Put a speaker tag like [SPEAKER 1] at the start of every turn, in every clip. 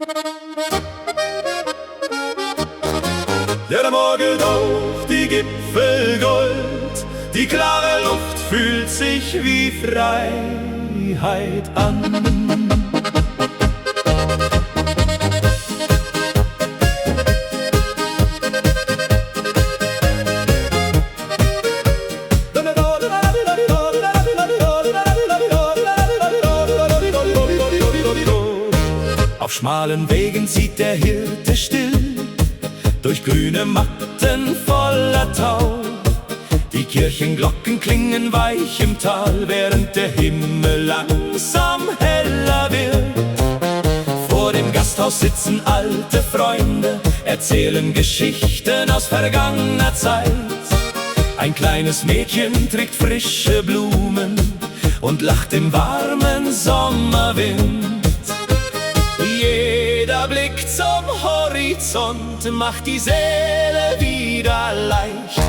[SPEAKER 1] Der Morgen auf die Gipfel Gold, die klare Luft fühlt sich wie Freiheit an. Auf schmalen Wegen zieht der Hirte still durch grüne Matten voller Tau. Die Kirchenglocken klingen weich im Tal, während der Himmel langsam heller wird. Vor dem Gasthaus sitzen alte Freunde, erzählen Geschichten aus vergangener Zeit. Ein kleines Mädchen trägt frische Blumen und lacht im warmen Sommerwind. Jeder Blick zum Horizont macht die Seele wieder leicht.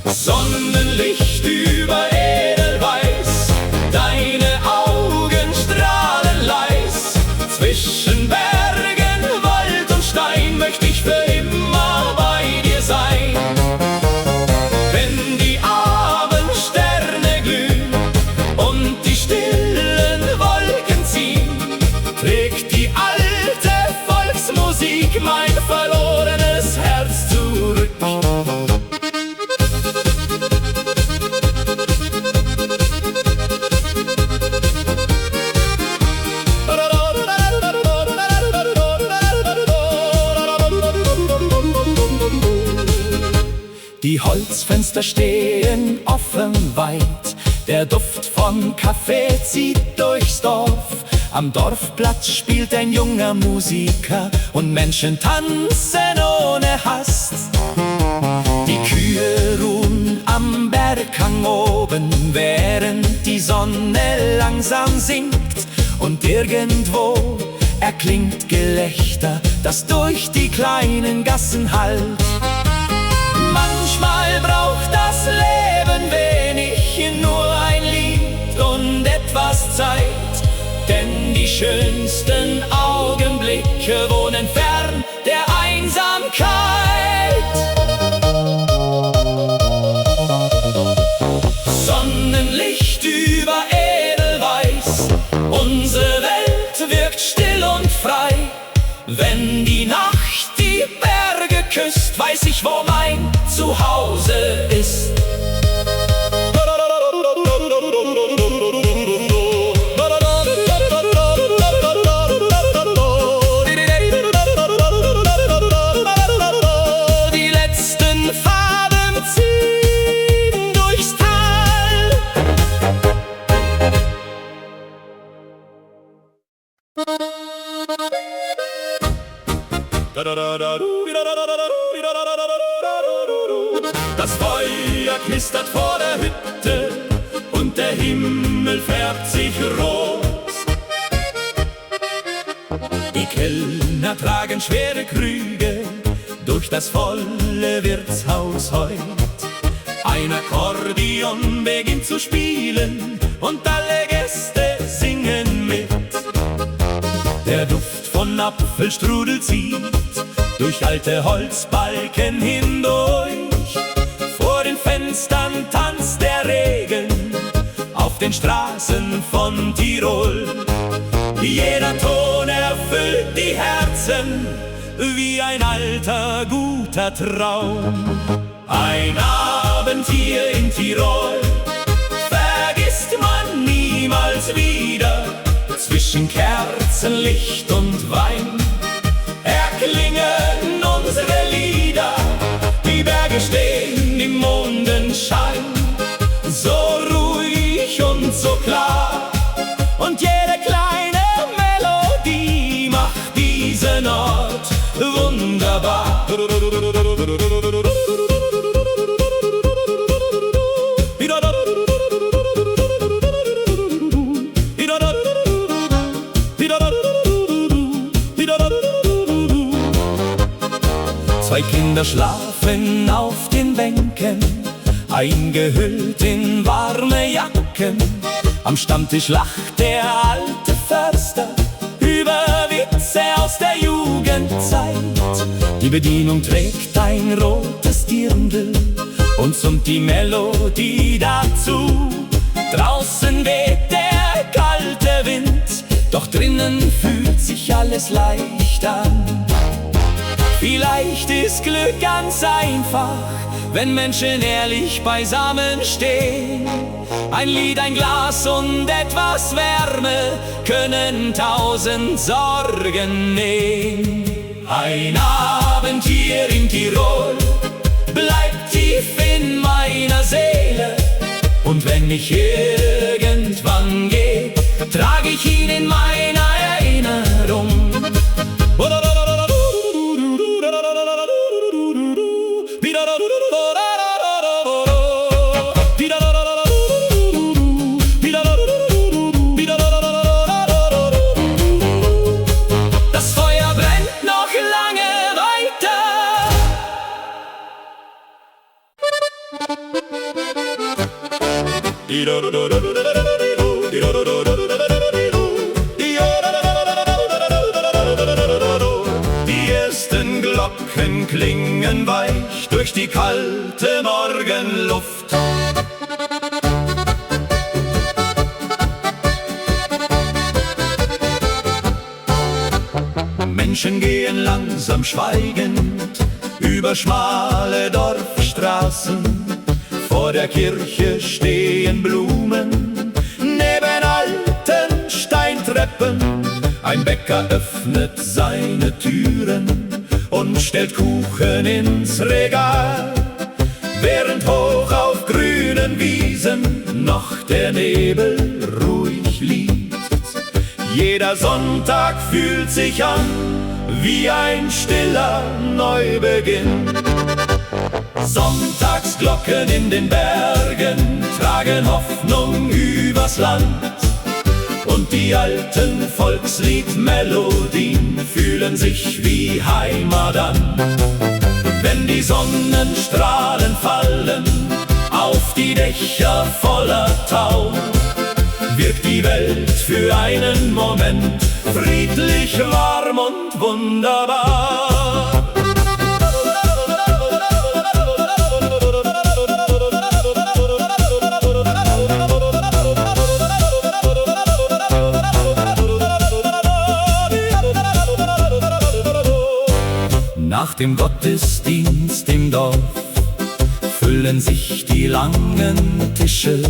[SPEAKER 1] Sonnenlicht über Edelweiß, deine Augen strahlen leis. Zwischen Bergen, Wald und Stein möchte ich für immer bei dir sein. Wenn die Abendsterne glühen und die stillen Wolken ziehen, trägt die alte Volksmusik mein verlorenes Herz zurück. Die Holzfenster stehen offen weit, der Duft von Kaffee zieht durchs Dorf. Am Dorfplatz spielt ein junger Musiker und Menschen tanzen ohne Hast. Die Kühe ruhen am Berghang oben, während die Sonne langsam sinkt. Und irgendwo erklingt Gelächter, das durch die kleinen Gassen hallt. Manchmal braucht das Leben wenig, nur ein Lied und etwas Zeit. Denn die schönsten Augenblicke wohnen fern der Einsamkeit. Sonnenlicht über Edelweiß, unsere Welt wirkt still und frei. Wenn die Nacht die Berge küsst, weiß ich, wo mein Zuhause ist. Die letzten Farben ziehen durchs Tal. Das Feuer knistert vor der Hütte und der Himmel färbt sich rot. Die Kellner tragen schwere Krüge durch das volle Wirtshaus heut. Ein Akkordeon beginnt zu spielen und alle Gäste singen mit. Der Duft von Apfelstrudel zieht durch alte Holzbalken hindurch. Vor den Fenstern tanzt der Regen auf den Straßen von Tirol. Jeder Ton erfüllt die Herzen wie ein alter, guter Traum. Ein Abend hier in Tirol vergisst man niemals wieder. Zwischen Kerzenlicht und Wein erklingen unsere Lieder. Die Berge stehen im Mondenschein, so ruhig und so klar. Und jede kleine Melodie macht diesen Ort wunderbar. Zwei Kinder schlafen auf den Bänken, eingehüllt in warme Jacken. Am Stammtisch lacht der alte Förster über Witze aus Bedienung trägt ein rotes Dirndl und summt die Melodie dazu. Draußen weht der kalte Wind, doch drinnen fühlt sich alles leicht an. Vielleicht ist Glück ganz einfach, wenn Menschen ehrlich beisammen stehen. Ein Lied, ein Glas und etwas Wärme können 1000 Sorgen nehmen. Ein Abend hier in Tirol bleibt tief in meiner Seele. Und wenn ich irgendwann gehe, trage ich ihn in meiner Erinnerung. Das Feuer brennt noch lange weiter. Die ersten Glocken klingen weich durch die kalte Morgenluft. Menschen gehen langsam schweigend über schmale Dorfstraßen. Vor der Kirche stehen Blumen, neben alten Steintreppen. Ein Bäcker öffnet seine Türen und stellt Kuchen ins Regal, während hoch auf grünen Wiesen noch der Nebel ruhig liegt. Jeder Sonntag fühlt sich an wie ein stiller Neubeginn. Sonntagsglocken in den Bergen tragen Hoffnung übers Land. Und die alten Volksliedmelodien fühlen sich wie Heimat an. Wenn die Sonnenstrahlen fallen auf die Dächer voller Tau, wirkt die Welt für einen Moment friedlich, warm und wunderbar. Nach dem Gottesdienst im Dorf füllen sich die langen Tische.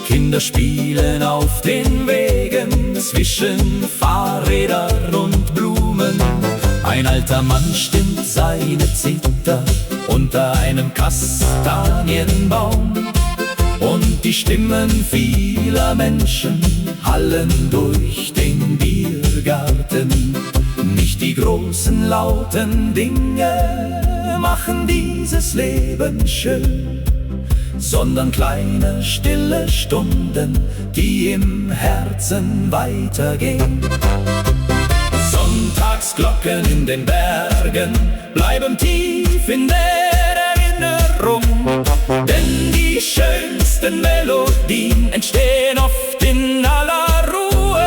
[SPEAKER 1] Kinder spielen auf den Wegen zwischen Fahrrädern und Blumen. Ein alter Mann stimmt seine Zither unter einem Kastanienbaum. Und die Stimmen vieler Menschen hallen durch den Biergarten. Nicht die großen lauten Dinge machen dieses Leben schön, sondern kleine stille Stunden, die im Herzen weitergehen. Sonntagsglocken in den Bergen bleiben tief in der Erinnerung, denn die schönsten Melodien entstehen oft in aller Ruhe.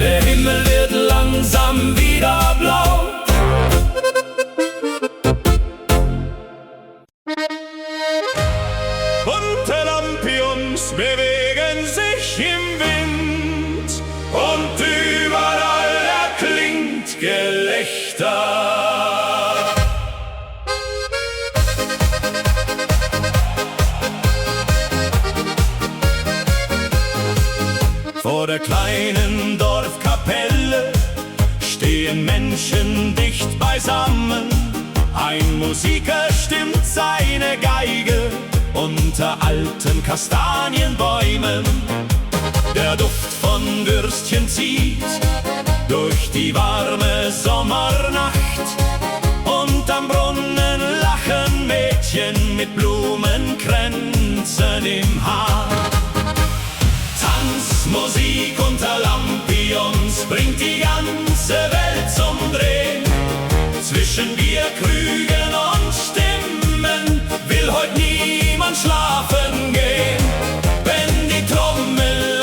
[SPEAKER 1] Der Himmel wird langsam wieder blau. Bunte Lampions bewegen sich im Wind und überall erklingt Gelächter. Vor der kleinen Dorfkapelle stehen Menschen dicht beisammen. Ein Musiker stimmt seine Geige unter alten Kastanienbäumen. Der Duft von Würstchen zieht durch die warme Sommernacht. Und am Brunnen lachen Mädchen mit Blumenkränzen im Haar. Musik unter Lampions bringt die ganze Welt zum Drehen. Zwischen Bierkrügen und Stimmen will heut niemand schlafen gehen. Wenn die Trommel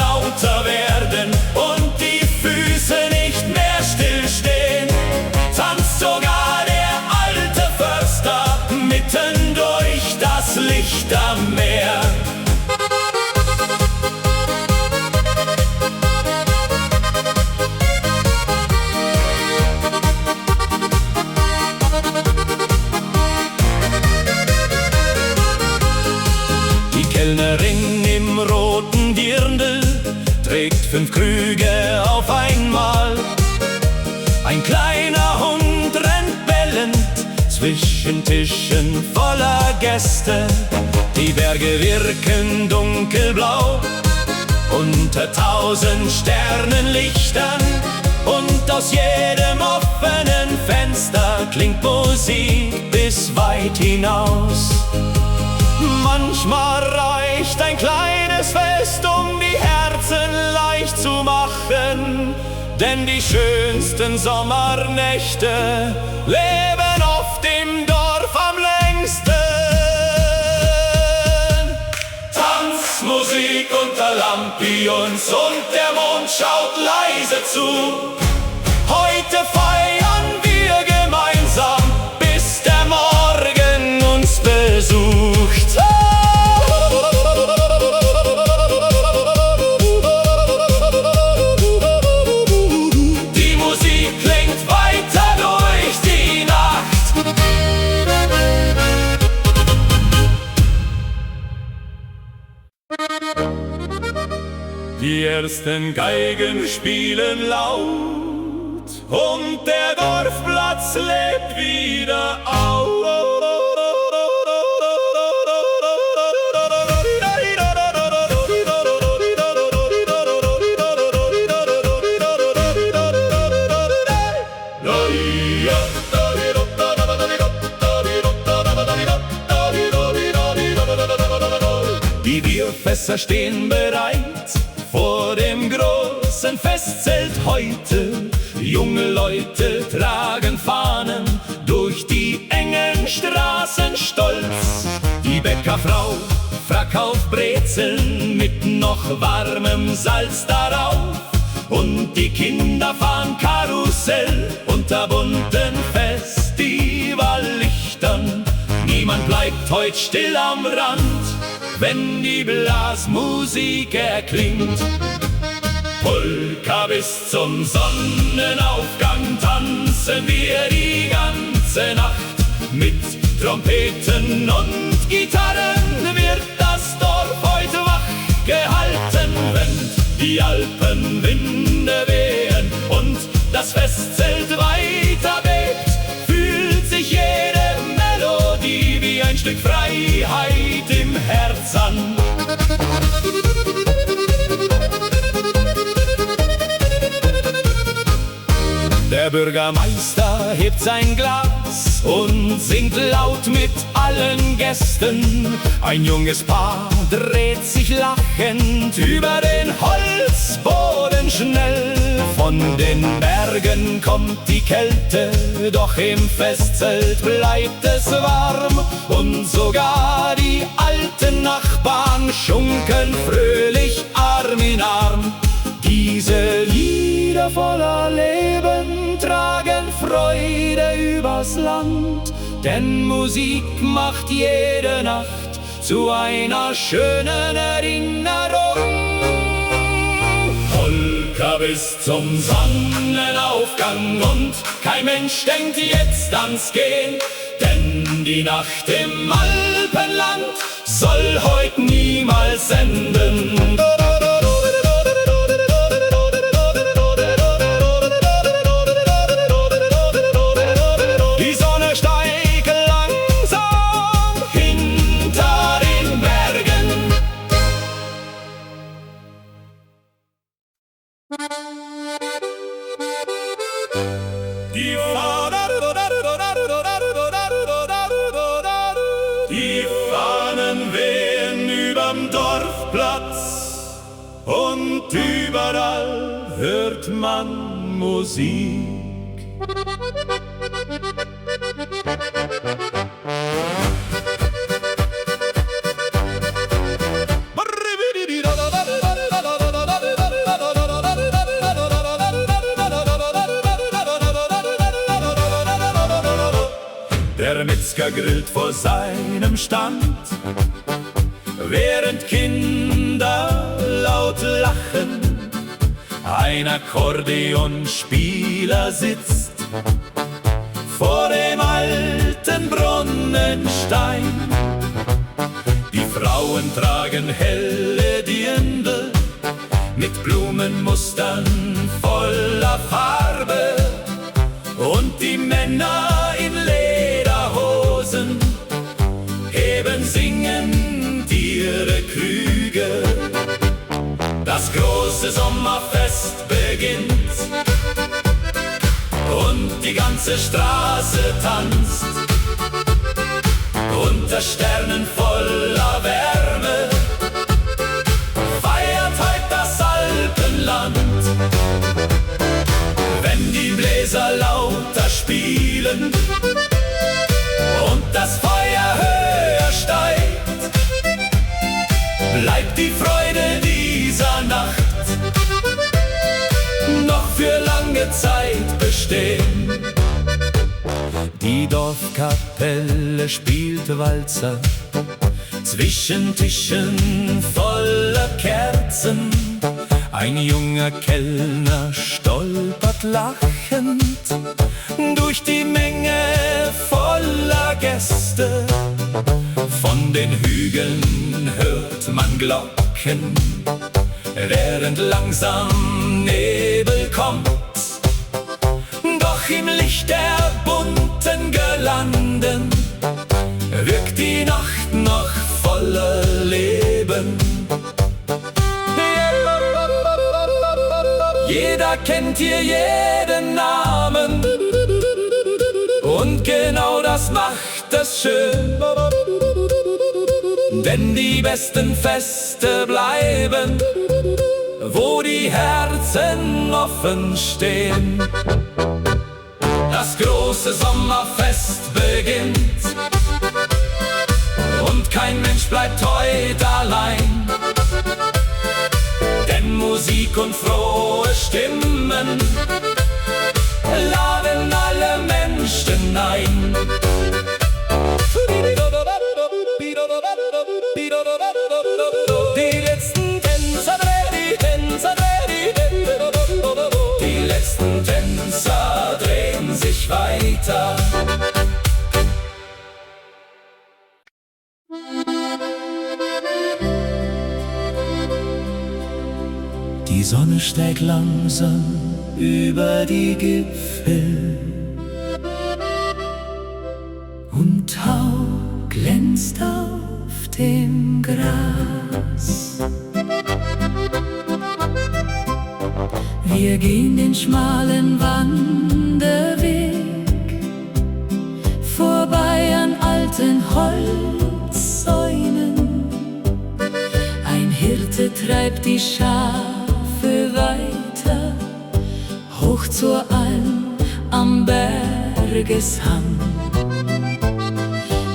[SPEAKER 1] Kellnerin im roten Dirndl trägt 5 Krüge auf einmal. Ein kleiner Hund rennt bellend zwischen Tischen voller Gäste. Die Berge wirken dunkelblau unter 1000 Sternenlichtern, und aus jedem offenen Fenster klingt Musik bis weit hinaus. Manchmal reicht ein kleines Fest, um die Herzen leicht zu machen, denn die schönsten Sommernächte leben oft im Dorf am längsten. Tanzmusik unter Lampions und der Mond schaut leise zu. Heute feiern wir gemeinsam, bis der Morgen uns besucht. Die Musik klingt weiter durch die Nacht. Die ersten Geigen spielen laut und der Dorfplatz lebt wieder auf. Die Bierfässer stehen bereit vor dem großen Festzelt heute. Junge Leute tragen Fahnen durch die engen Straßen stolz. Die Bäckerfrau verkauft Brezeln mit noch warmem Salz darauf. Und die Kinder fahren Karussell unter bunten Festivallichtern. Niemand bleibt heut still am Rand, wenn die Blasmusik erklingt. Polka bis zum Sonnenaufgang tanzen wir die ganze Nacht. Mit Trompeten und Gitarren wird das Dorf heute wach gehalten. Wenn die Alpenwinde wehen und das Festzelt weiter bebt, fühlt sich jede Melodie wie ein Stück Freiheit im Herz an. Der Bürgermeister hebt sein Glas und singt laut mit allen Gästen. Ein junges Paar dreht sich lachend über den Holzboden schnell. Von den Bergen kommt die Kälte, doch im Festzelt bleibt es warm. Und sogar die alten Nachbarn schunkeln fröhlich Arm in Arm. Diese Lieder voller Leben tragen Freude übers Land, denn Musik macht jede Nacht zu einer schönen Erinnerung. Polka bis zum Sonnenaufgang und kein Mensch denkt jetzt ans Gehen, denn die Nacht im Alpenland soll heut niemals enden. Die Fahnen wehen überm Dorfplatz und überall hört man Musik. Der Metzger grillt vor seinem Stand, während Kinder laut lachen. Ein Akkordeonspieler sitzt vor dem alten Brunnenstein. Die Frauen tragen helle Dirndl mit Blumenmustern voller Farbe und die Männer in Lederhosen heben singend ihre Krüge. Das große Sommerfest beginnt und die ganze Straße tanzt unter Sternen voller Wärme. Feiert heut das Alpenland, wenn die Bläser lauter spielen und das Feuer höher steigt, bleibt die Freude dieser Nacht noch für lange Zeit bestehen. Die Dorfkapelle spielt Walzer zwischen Tischen voller Kerzen. Ein junger Kellner stolpert lachend durch die Menge voller Gäste. Von den Hügeln hört man Glocken, während langsam Nebel kommt. Doch im Licht der bunten Girlanden wirkt die Nacht noch voller Leben. Jeder kennt hier jeden Namen und genau das macht es schön. Denn die besten Feste bleiben, wo die Herzen offen stehen. Das große Sommerfest beginnt und kein Mensch bleibt heut allein. Denn Musik und frohe Stimmen laden alle Menschen ein. Die letzten Tänzer drehen sich weiter. Die Sonne steigt langsam über die Gipfel und Tau glänzt auf dem Gras. Wir gehen den schmalen Wanderweg vorbei an alten Holzzäunen. Ein Hirte treibt die Schafe weiter hoch zur Alm am Bergeshang.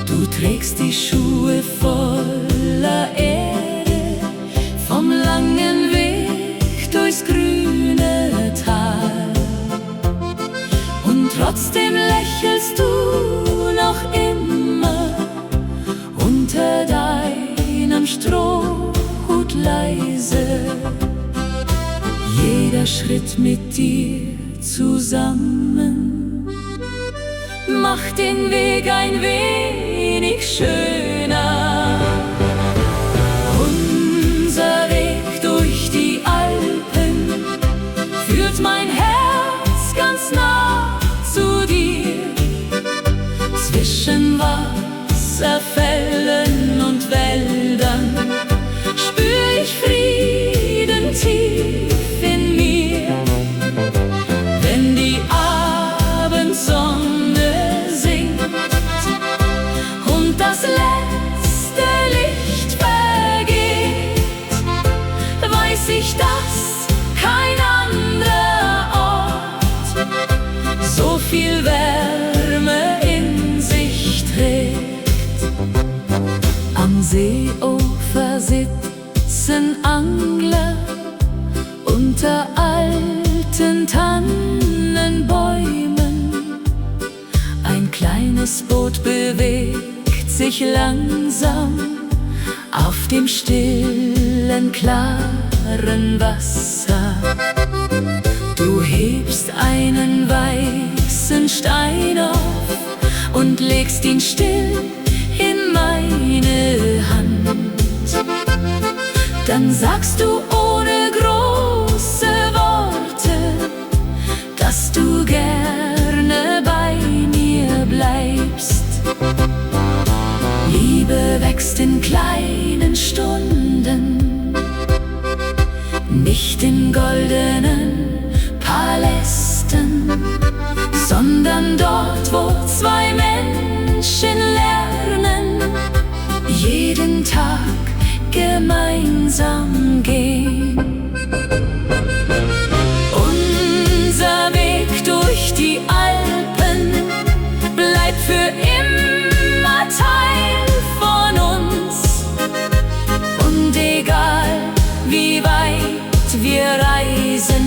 [SPEAKER 1] Du trägst die Schuhe voller Erde vom langen Weg durchs grüne Tal. Und trotzdem lächelst du noch immer unter deinem Strohhut leise. Jeder Schritt mit dir zusammen macht den Weg ein wenig schöner. Unser Weg durch die Alpen führt mein Herz ganz nah zu dir. Zwischen Wasserfällen und Wäldern spür ich Frieden tief in mir. Wenn die Abendsonne singt und das letzte Licht vergeht, weiß ich, dass kein anderer Ort so viel Wärme in sich trägt. Am Seeufer sitzen Angler unter alten Tannenbäumen. Ein kleines Boot bewegt sich langsam auf dem stillen, klaren Wasser. Du hebst einen weißen Stein auf und legst ihn still in meine Hand.
[SPEAKER 2] dann sagst du ohne große Worte, dass du gerne bei mir bleibst. Liebe wächst in kleinen Stunden, nicht in goldenen Palästen, sondern dort, wo zwei Menschen lernen, jeden Tag gemeinsam gehen. Unser Weg durch die Alpen bleibt für immer Teil von uns. Und egal wie weit wir reisen,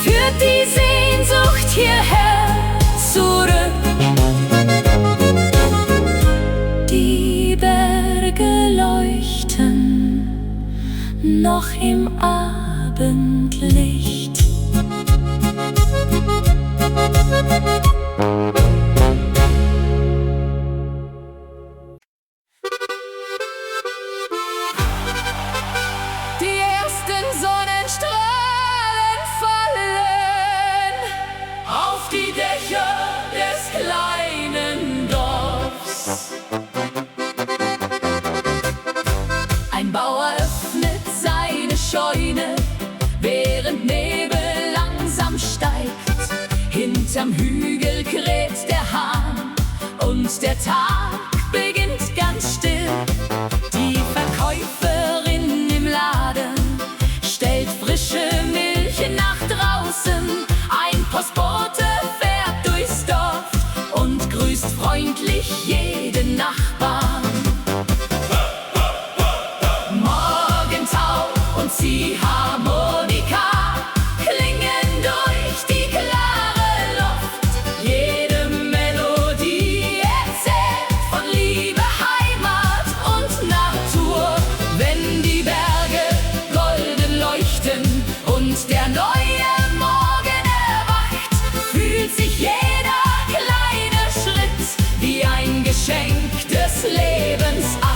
[SPEAKER 2] führt die Sehnsucht hierher zurück. Die Berge leuchten noch im Abendlicht.
[SPEAKER 3] Die ersten Sonnenstrahlen fallen
[SPEAKER 1] Auf die Dächer des kleinen Dorfs.
[SPEAKER 3] Ein Bauer öffnet seine Scheune, während Nebel langsam steigt.
[SPEAKER 2] Hinterm Hügel kräht der Hahn und der Tag beginnt ganz still. Die Verkäuferin im Laden stellt frische Milch nach draußen. Ein Postbote fährt durchs Dorf und grüßt freundlich jeden Nachbarn. Morgentau und Ziehharmonika klingen durch die klare Luft. Jede Melodie erzählt von Liebe, Heimat und Natur. Wenn die Berge golden leuchten und der neue Morgen erwacht, fühlt sich jeder kleine Schritt wie ein Geschenk des Lebens an.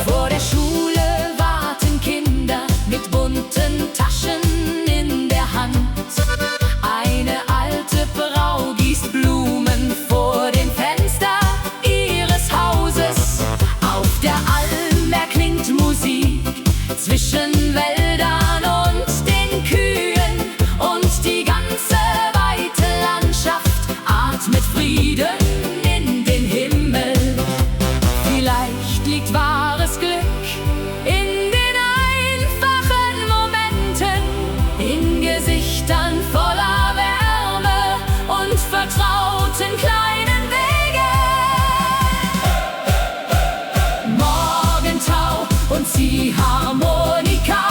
[SPEAKER 2] Vor der Schule warten Kinder mit bunten Taschen in der Hand. Eine alte Frau gießt Blumen vor dem Fenster ihres Hauses. Auf der Alm erklingt Musik zwischen Wäldern und den Kühen. Und die ganze weite Landschaft atmet Frieden in den Himmel. Vielleicht liegt wahres Glück in den einfachen Momenten, in Gesichtern voller Wärme und vertrauten kleinen Wegen. Morgentau und Ziehharmonika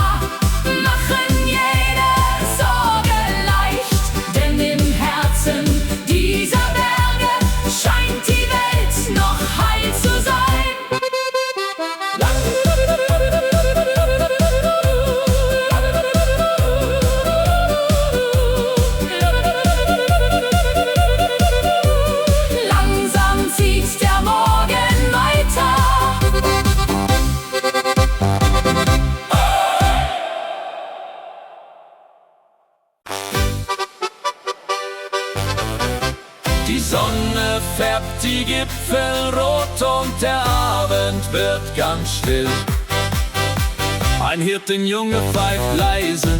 [SPEAKER 2] machen jede Sorge leicht, denn im Herzen dieser Berge scheint die Welt noch heil zu sein. Langsam zieht der Morgen weiter.
[SPEAKER 1] Die Sonne färbt die Gipfel rot und der Abend wird ganz still. Ein Hirtenjunge pfeift leise,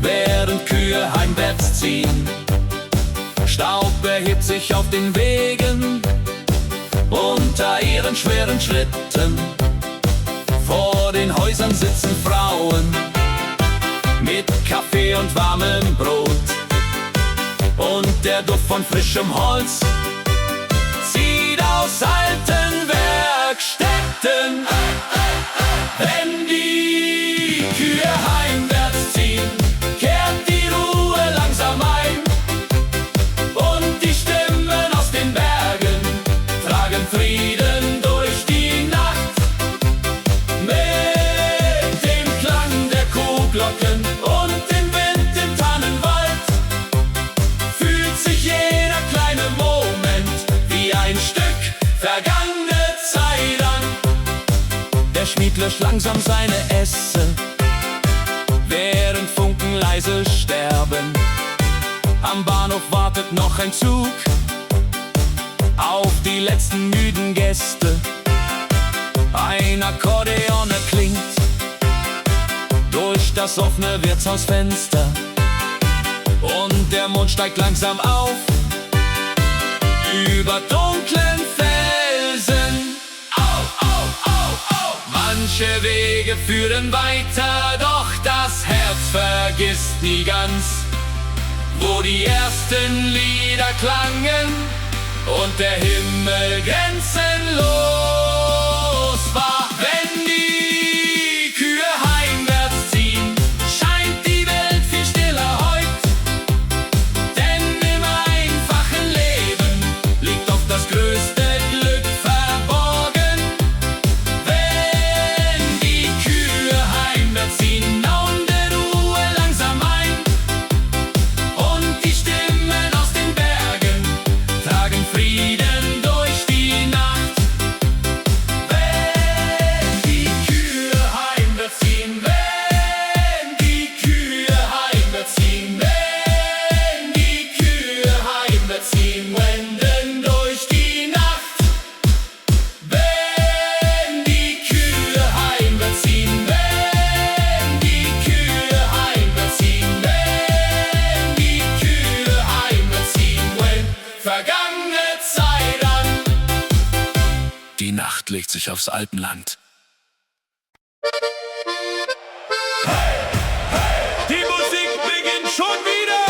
[SPEAKER 1] während Kühe heimwärts ziehen. Staub erhebt sich auf den Wegen unter ihren schweren Schritten. Vor den Häusern sitzen Frauen mit Kaffee und warmem Brot. Und der Duft von frischem Holz zieht aus alten Werkstätten. Wenn die Kühe heimwärts ziehen, kehrt die Ruhe langsam ein. Und die Stimmen aus den Bergen tragen Frieden durch die Nacht. Mit dem Klang der Kuhglocken und dem Wind im Tannenwald fühlt sich jeder kleine Moment wie ein vergangene Zeit an. Der Schmied löscht langsam seine Esse, während Funken leise sterben. Am Bahnhof wartet noch ein Zug auf die letzten müden Gäste. Ein Akkordeon erklingt durch das offene Wirtshausfenster und der Mond steigt langsam auf über dunklen Felsen. Au, au, au, au. Manche Wege führen weiter, doch das Herz vergisst nie ganz, wo die ersten Lieder klangen und der Himmel grenzenlos war. Wenn die Kühe heimwärts ziehen, scheint die Welt viel stiller heut, denn im einfachen Leben liegt oft das größte Glück verborgen. Wenn die Kühe heimwärts ziehen, naunde Ruhe langsam ein und die Stimmen aus den Bergen tragen Frieden durch die Nacht. Wenn die Kühe heimwärts ziehen, wenn die Kühe heimwärts ziehen, wenn die Kühe heimwärts ziehen, wenden durch die Nacht. Wenn die Kühe heimwärts ziehen, wenn die Kühe heimwärts ziehen, wenn die Kühe heimwärts ziehen, wenn vergangene Zeit an. Die Nacht legt sich aufs Alpenland. Die Musik beginnt schon wieder.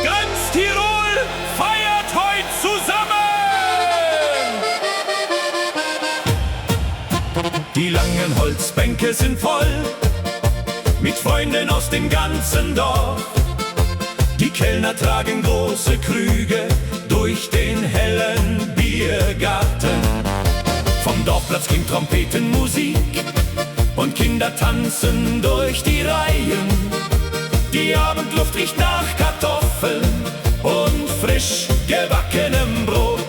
[SPEAKER 1] Ganz Tirol feiert heute zusammen. Die langen Holzbänke sind voll mit Freunden aus dem ganzen Dorf. Die Kellner tragen große Krüge durch den hellen Biergarten. Vom Dorfplatz klingt Trompetenmusik und Kinder tanzen durch die Reihen. Die Abendluft riecht nach Kartoffeln und frisch gebackenem Brot.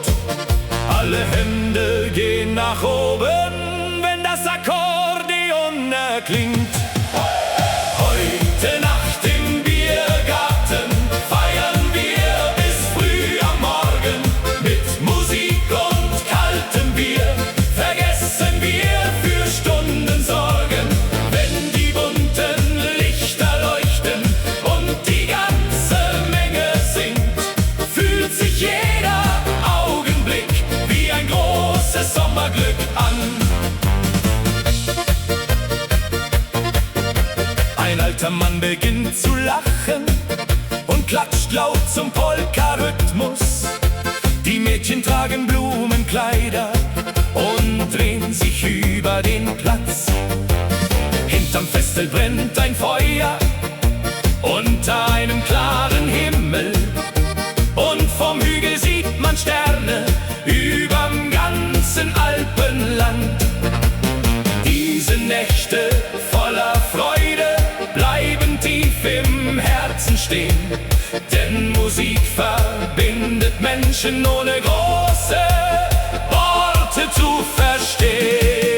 [SPEAKER 1] Alle Hände gehen nach oben, wenn das Akkordeon erklingt. Heute Nacht im Biergarten feiern wir bis früh am Morgen. Mit Musik und kaltem Bier vergessen wir für Stunden Sorgen. Wenn die bunten Lichter leuchten und die ganze Menge singt, fühlt sich jeder Augenblick wie ein großes Sommerglück an. Ein alter Mann beginnt zu lachen und klatscht laut zum Polka-Rhythmus. Die Mädchen tragen Blumenkleider und drehen sich über den Platz. Hinterm Festel brennt ein Feuer unter einem klaren Himmel, und vom Hügel sieht man Sterne überm ganzen Alpenland. Diese Nächte voller Freude bleiben tief im Herzen stehen, denn Musik verbindet Menschen ohne große Worte zu verstehen.